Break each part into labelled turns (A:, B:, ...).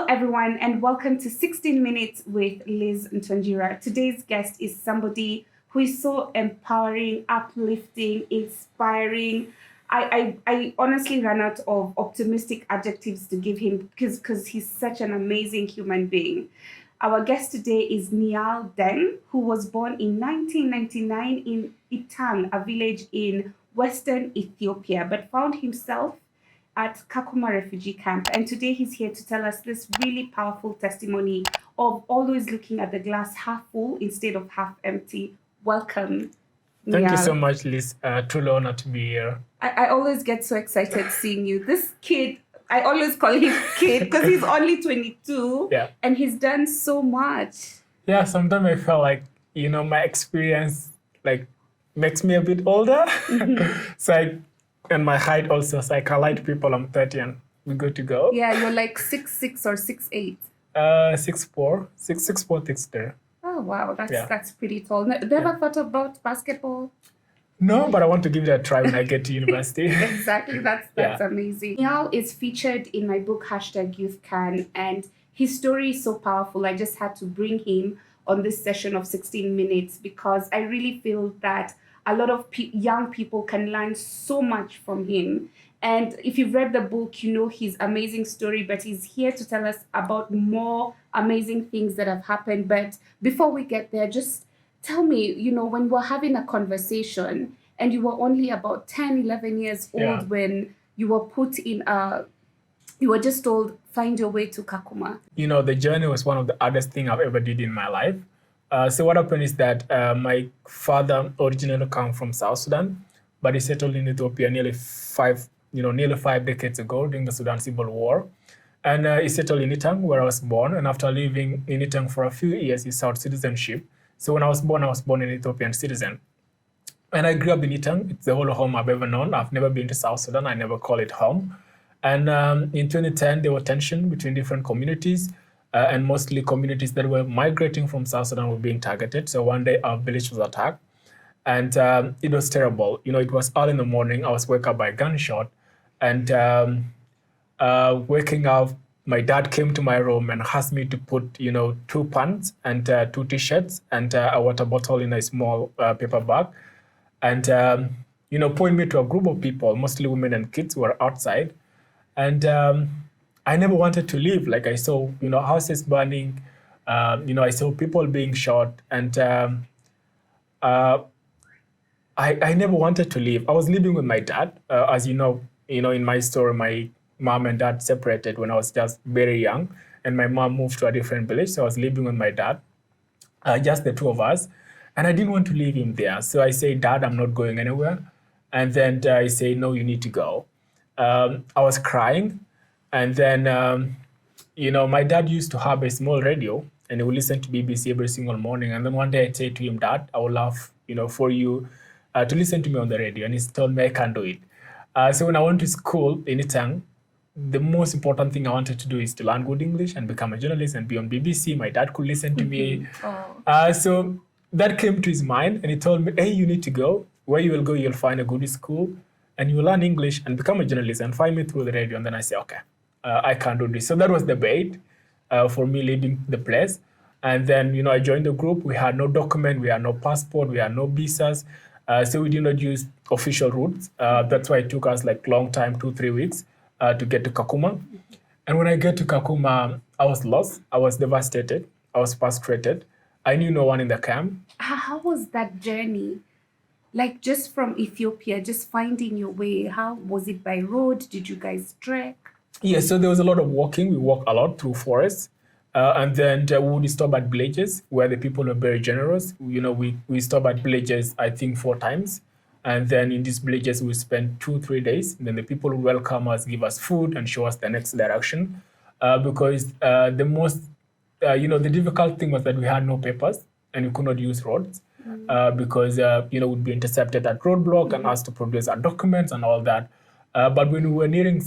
A: everyone, and welcome to 16 Minutes with Lizz Ntonjira. Today's guest is somebody who is so empowering, uplifting, inspiring. I honestly ran out of optimistic adjectives to give him because he's such an amazing human being. Our guest today is Nhial Deng, who was born in 1999 in Itang, a village in western Ethiopia, but found himself at Kakuma refugee camp. And today he's here to tell us this really powerful testimony of always looking at the glass half full instead of half empty. Welcome.
B: Thank you so much, Liz. Truly honor to be here.
A: I always get so excited seeing you. This kid, I always call him kid because he's only 22 and he's done so much.
B: Yeah, sometimes I feel like, my experience makes me a bit older. And my height also, so I can lie to people I'm 30 and we're good to go.
A: Yeah, you're like 6'6" or 6'8".
B: 6'4", 6'3".
A: Oh wow, that's pretty tall. Never thought about basketball?
B: No, but I want to give it a try when I get to university.
A: Exactly, that's amazing. Nhial is featured in my book #YouthCan, and his story is so powerful. I just had to bring him on this session of 16 minutes because I really feel that a lot of young people can learn so much from him. And if you've read the book, you know his amazing story, but he's here to tell us about more amazing things that have happened. But before we get there, just tell me, when we're having a conversation and you were only about 10, 11 years old when you were put in you were just told, find your way to Kakuma.
B: The journey was one of the hardest things I've ever did in my life. So what happened is that my father originally came from South Sudan, but he settled in Ethiopia nearly 5 decades ago during the Sudan Civil War. And he settled in Itang, where I was born. And after living in Itang for a few years, he sought citizenship. So when I was born an Ethiopian citizen. And I grew up in Itang. It's the whole home I've ever known. I've never been to South Sudan. I never call it home. And in 2010, there was tension between different communities. And mostly communities that were migrating from South Sudan were being targeted. So one day our village was attacked and it was terrible. It was early in the morning. I was woke up by a gunshot and waking up, my dad came to my room and asked me to put, 2 pants and 2 t-shirts and a water bottle in a small paper bag. And, point me to a group of people, mostly women and kids who were outside. And I never wanted to leave. Like I saw, houses burning, I saw people being shot, and I never wanted to leave. I was living with my dad. As you know, in my story, my mom and dad separated when I was just very young, and my mom moved to a different village. So I was living with my dad, just the two of us, and I didn't want to leave him there. So I said, Dad, I'm not going anywhere. And then I say, no, you need to go. I was crying. And then, my dad used to have a small radio and he would listen to BBC every single morning. And then one day I said to him, Dad, I would love, for you to listen to me on the radio. And he told me I can't do it. So when I went to school in Itang, the most important thing I wanted to do is to learn good English and become a journalist and be on BBC. My dad could listen to me. So that came to his mind and he told me, hey, you need to go. Where you will go, you'll find a good school and you will learn English and become a journalist and find me through the radio. And then I say, okay. I can't do this. So that was the bait for me leaving the place. And then, I joined the group. We had no document. We had no passport. We had no visas. So we did not use official routes. That's why it took us long time, 2-3 weeks to get to Kakuma. And when I get to Kakuma, I was lost. I was devastated. I was frustrated. I knew no one in the camp.
A: How was that journey? Just from Ethiopia, just finding your way. How was it by road? Did you guys trek?
B: Yeah, so there was a lot of walking. We walked a lot through forests. And then we would stop at villages where the people were very generous. We stopped at villages, I think, 4 times. And then in these villages, we spent 2-3 days. And then the people would welcome us, give us food, and show us the next direction. Because the difficult thing was that we had no papers and we could not use roads. Because, we'd be intercepted at roadblock and asked to produce our documents and all that. But when we were nearing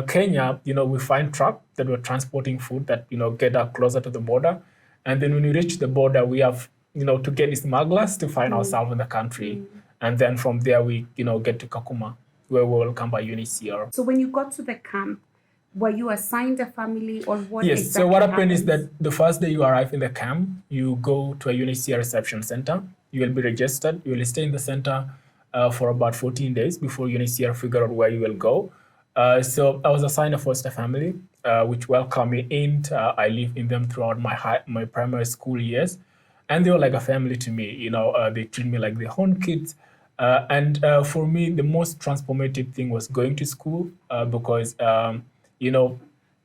B: Kenya, we find trucks that were transporting food that, get us closer to the border. And then when we reach the border, we have, to get smugglers to find ourselves in the country. And then from there, we, get to Kakuma, where we will come by UNHCR.
A: So when you got to the camp, Were you assigned a family, or what
B: Yes.
A: exactly
B: So what happened is
A: happens?
B: that the first day you arrive in the camp, you go to a UNHCR reception center. You will be registered. You will stay in the center for about 14 days before UNHCR figure out where you will go. So I was assigned a foster family, which welcomed me in. I lived in them throughout my primary school years, and they were like a family to me. They treat me like their own kids. And for me, the most transformative thing was going to school because you know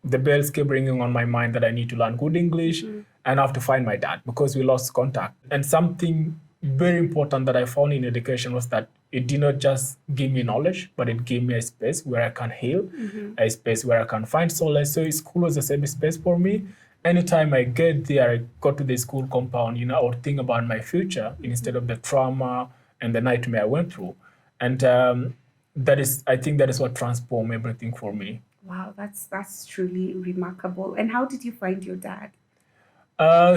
B: the bells kept ringing on my mind that I need to learn good English and I have to find my dad because we lost contact. And something very important that I found in education was that it did not just give me knowledge, but it gave me a space where I can heal, a space where I can find solace. So school was a safe space for me. Anytime I get there, I go to the school compound, I would think about my future instead of the trauma and the nightmare I went through. And I think that is what transformed everything for me.
A: Wow, that's truly remarkable. And how did you find your dad?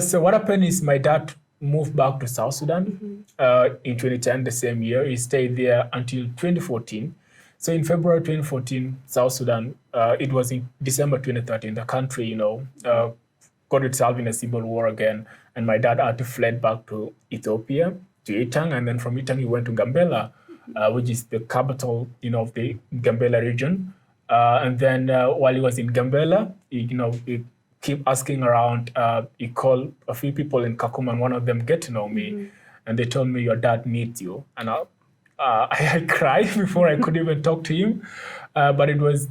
B: So what happened is my dad moved back to South Sudan in 2010, the same year. He stayed there until 2014. So in February 2014, South Sudan, it was in December 2013, the country, got itself in a civil war again. And my dad had to fled back to Ethiopia, to Itang. And then from Itang, he went to Gambela, which is the capital, of the Gambela region. And then while he was in Gambela, he keep asking around. He called a few people in Kakuma, and one of them get to know me, and they told me your dad needs you, and I cried before I could even talk to him. But it was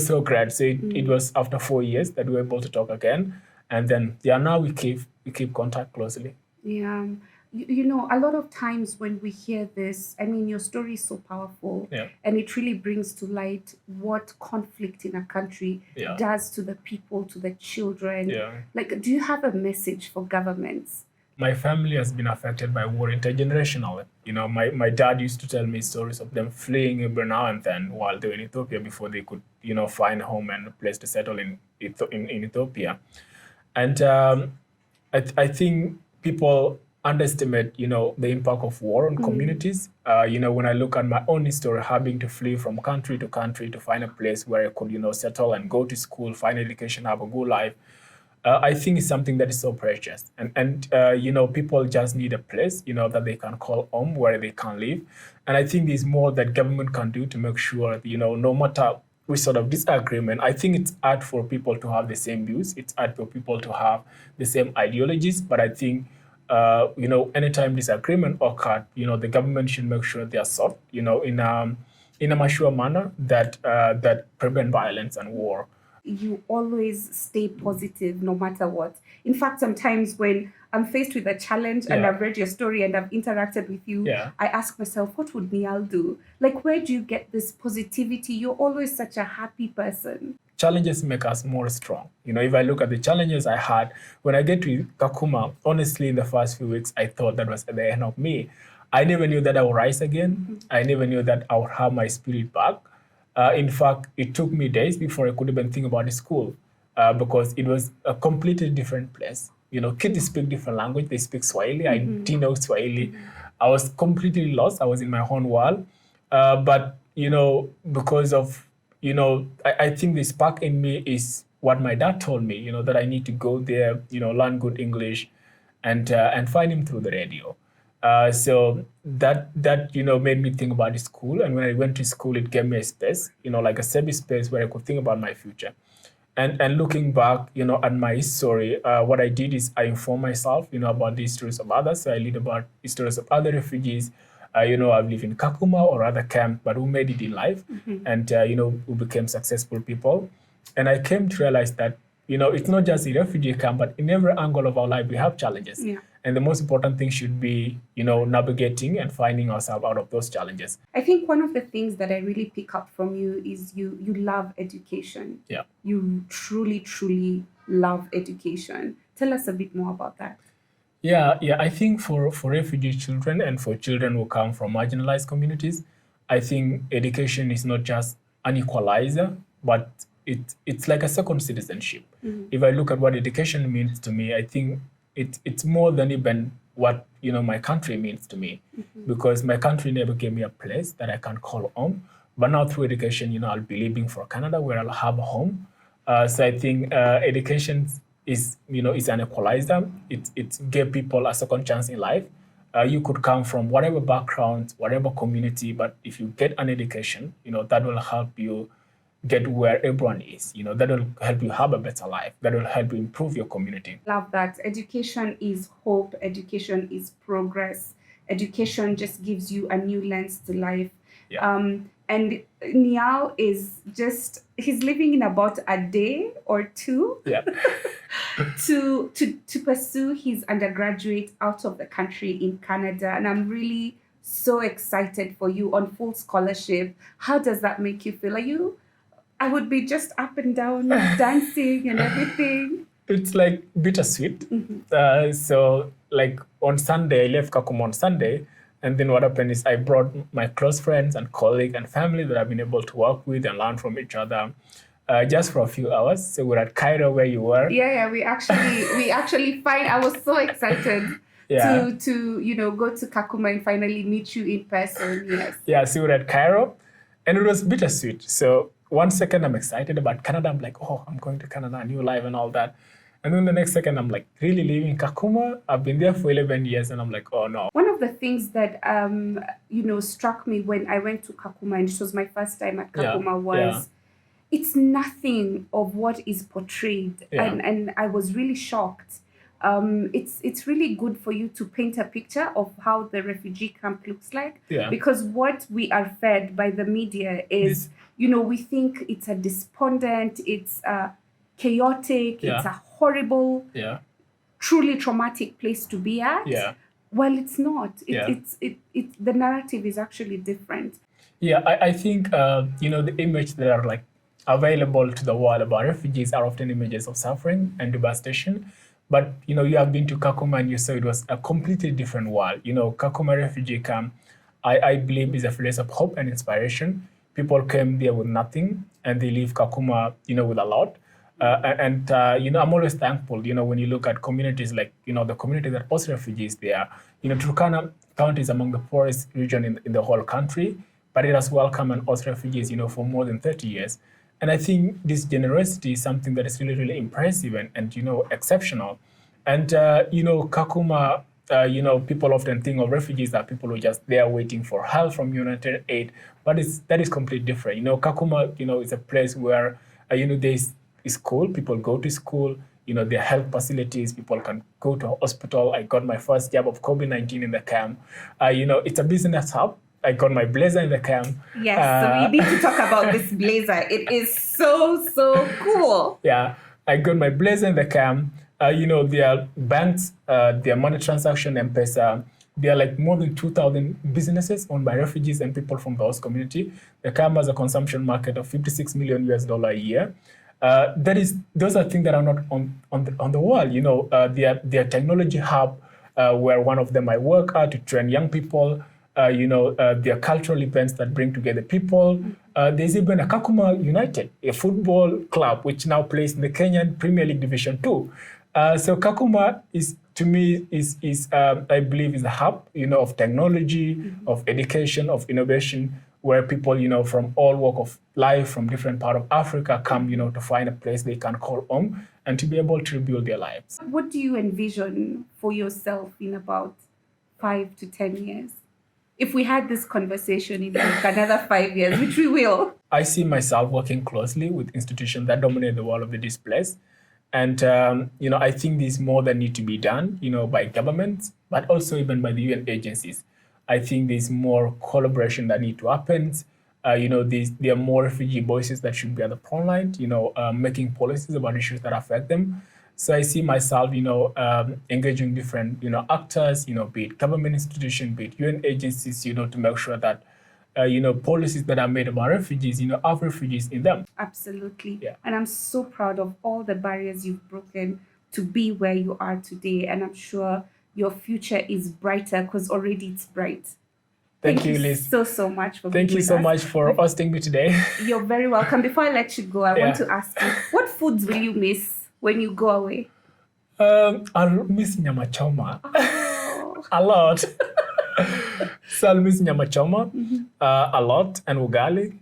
B: so great. So it was after 4 years that we were able to talk again, and then now we keep contact closely.
A: Yeah. A lot of times when we hear this, I mean, your story is so powerful,
B: Yeah.
A: and it really brings to light what conflict in a country
B: Yeah.
A: does to the people, to the children.
B: Yeah.
A: Like, do you have a message for governments?
B: My family has been affected by war intergenerationally. My dad used to tell me stories of them fleeing every now and then while they were in Ethiopia before they could, find a home and a place to settle in Ethiopia. And I think people underestimate, the impact of war on communities. When I look at my own history, having to flee from country to country to find a place where I could, settle and go to school, find education, have a good life. I think it's something that is so precious. And people just need a place, that they can call home, where they can live. And I think there's more that government can do to make sure, no matter which sort of disagreement, I think it's hard for people to have the same views. It's hard for people to have the same ideologies. But I think, anytime disagreement occurs, the government should make sure they are solved, in a mature manner that prevent violence and war.
A: You always stay positive no matter what. In fact, sometimes when I'm faced with a challenge and
B: Yeah.
A: I've read your story and I've interacted with you,
B: Yeah.
A: I ask myself, what would Nhial do? Like, where do you get this positivity? You're always such a happy person.
B: Challenges make us more strong. If I look at the challenges I had when I get to Kakuma, honestly, in the first few weeks, I thought that was at the end of me. I never knew that I would rise again. I never knew that I would have my spirit back. In fact, it took me days before I could even think about the school because it was a completely different place. Kids speak different language. They speak Swahili. I didn't know Swahili. I was completely lost. I was in my own world. But, because of, I think the spark in me is what my dad told me, that I need to go there, learn good English and find him through the radio. So that made me think about the school. And when I went to school, it gave me a space, like a safe space where I could think about my future. And looking back, at my history, what I did is I inform myself, about the histories of others. So I read about histories of other refugees. I've lived in Kakuma or other camp, but who made it in life, and who became successful people. And I came to realize that it's not just a refugee camp, but in every angle of our life we have challenges.
A: Yeah.
B: And the most important thing should be, navigating and finding ourselves out of those challenges.
A: I think one of the things that I really pick up from you is you love education.
B: Yeah.
A: You truly, truly love education. Tell us a bit more about that.
B: Yeah. I think for refugee children and for children who come from marginalized communities, I think education is not just an equalizer, but it's like a second citizenship. If I look at what education means to me, I think it's more than even what my country means to me, because my country never gave me a place that I can call home. But now through education, I'll be leaving for Canada where I'll have a home. So I think education is an equalizer. It gave people a second chance in life. You could come from whatever background, whatever community, but if you get an education, that will help you get where everyone is. That will help you have a better life. That will help you improve your community.
A: Love that. Education is hope. Education is progress. Education just gives you a new lens to life.
B: Yeah.
A: And Nhial he's living in about a day or two
B: Yeah.
A: to pursue his undergraduate out of the country in Canada. And I'm really so excited for you on full scholarship. How does that make you feel? I would be just up and down dancing and everything.
B: It's like bittersweet. So like on Sunday, I left Kakuma on Sunday. And then what happened is I brought my close friends and colleagues and family that I've been able to work with and learn from each other just for a few hours. So we're at Cairo where you were.
A: Yeah, we actually find I was so excited to go to Kakuma and finally meet you in person. Yes.
B: Yeah, so we're at Cairo and it was bittersweet. So one second I'm excited about Canada. I'm like, oh, I'm going to Canada, a new life and all that. And then the next second, I'm like, really leaving Kakuma? I've been there for 11 years. And I'm like, oh, no.
A: One of the things that, struck me when I went to Kakuma, and it was my first time at Kakuma, was it's nothing of what is portrayed.
B: Yeah.
A: And I was really shocked. It's really good for you to paint a picture of how the refugee camp looks like.
B: Yeah.
A: Because what we are fed by the media is, we think it's a despondent, it's a chaotic, it's a horrible, truly traumatic place to be at.
B: Yeah.
A: Well, it's not. The narrative is actually different.
B: Yeah, I think the image that are like available to the world about refugees are often images of suffering and devastation. But you have been to Kakuma and you saw it was a completely different world. Kakuma refugee camp, I believe, is a place of hope and inspiration. People came there with nothing and they leave Kakuma, with a lot. I'm always thankful, when you look at communities like, the community that hosts refugees there. Turkana County is among the poorest region in the whole country, but it has welcomed and hosts refugees, for more than 30 years. And I think this generosity is something that is really, really impressive and exceptional. And, Kakuma, people often think of refugees as people who are just there waiting for help from United Aid, but that is completely different. Kakuma, is a place where, there's school, people go to school, there are health facilities, people can go to a hospital. I got my first job of COVID-19 in the camp. It's a business hub. I got my blazer in the camp.
A: Yes, so we need to talk about this blazer. It is so, so cool.
B: Yeah, I got my blazer in the camp. There are banks, there are money transaction, M-Pesa. There are like more than 2,000 businesses owned by refugees and people from the host community. The camp has a consumption market of $56 million a year. Those are things that are not on the wall. Their technology hub, where one of them I work at to train young people. Their cultural events that bring together people. There's even a Kakuma United, a football club, which now plays in the Kenyan Premier League Division 2. So Kakuma is, to me, I believe, is a hub, of technology, of education, of innovation, where people, from all walk of life, from different part of Africa come, to find a place they can call home and to be able to rebuild their lives.
A: What do you envision for yourself in about 5 to 10 years? If we had this conversation in like another 5 years, which we will.
B: I see myself working closely with institutions that dominate the world of the displaced. And, I think there's more that need to be done, by governments, but also even by the UN agencies. I think there's more collaboration that need to happen. There are more refugee voices that should be at the front line, making policies about issues that affect them. So I see myself, engaging different, actors, be it government institutions, be it UN agencies, to make sure that, policies that are made about refugees, have refugees in them.
A: Absolutely.
B: Yeah.
A: And I'm so proud of all the barriers you've broken to be where you are today. And I'm sure your future is brighter because already it's bright.
B: Thank you, Liz.
A: so much for being
B: Thank you so much for hosting me today.
A: You're very welcome. Before I let you go, I want to ask you, what foods will you miss when you go away?
B: I'll miss nyama choma a lot. So I'll miss nyama choma a lot, and ugali.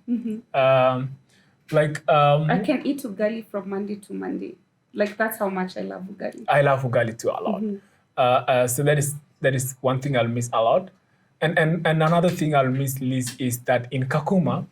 B: Like
A: I can eat ugali from Monday to Monday. Like that's how much I love ugali.
B: I love ugali too a lot. So that is one thing I'll miss a lot. And another thing I'll miss, Liz, is that in Kakuma,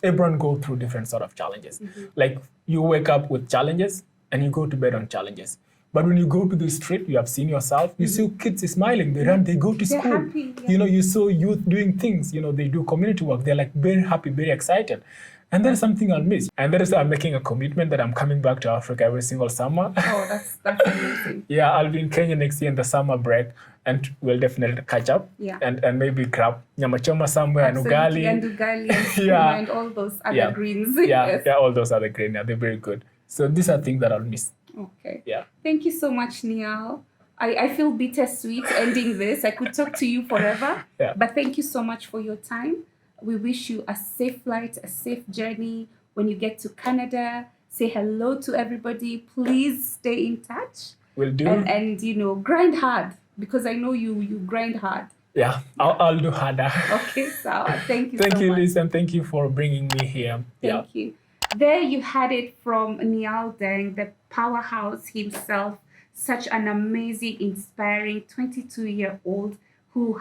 B: everyone go through different sort of challenges. Like you wake up with challenges and you go to bed on challenges. But when you go to the street, you have seen yourself, you see kids smiling, they run, they go to
A: They're
B: school.
A: happy, yeah.
B: You know, you saw youth doing things, you know, they do community work. They're like very happy, very excited. And that's something I'll miss. And that is why I'm making a commitment that I'm coming back to Africa every single summer.
A: Oh, that's amazing.
B: Yeah, I'll be in Kenya next year in the summer break, and we'll definitely catch up.
A: Yeah.
B: And maybe grab nyama choma somewhere
A: Absolutely.
B: and
A: And ugali and
B: Yeah.
A: and all those other
B: Yeah.
A: greens.
B: Yeah,
A: Yes.
B: yeah, all those other grain. Yeah, they're very good. So these are things that I'll miss.
A: Okay.
B: Yeah.
A: Thank you so much, Nhial. I feel bittersweet ending this. I could talk to you forever.
B: Yeah.
A: But thank you so much for your time. We wish you a safe flight, a safe journey. When you get to Canada, say hello to everybody. Please stay in touch.
B: Will do.
A: And you know, grind hard because I know you grind hard.
B: Yeah, I'll do harder.
A: Okay, so thank you
B: Thank
A: so
B: you,
A: much.
B: Liz, and thank you for bringing me here.
A: Thank you. There you had it from Nhial Deng, the powerhouse himself, such an amazing, inspiring 22-year-old who,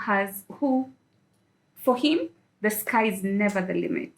A: for him, the sky is never the limit.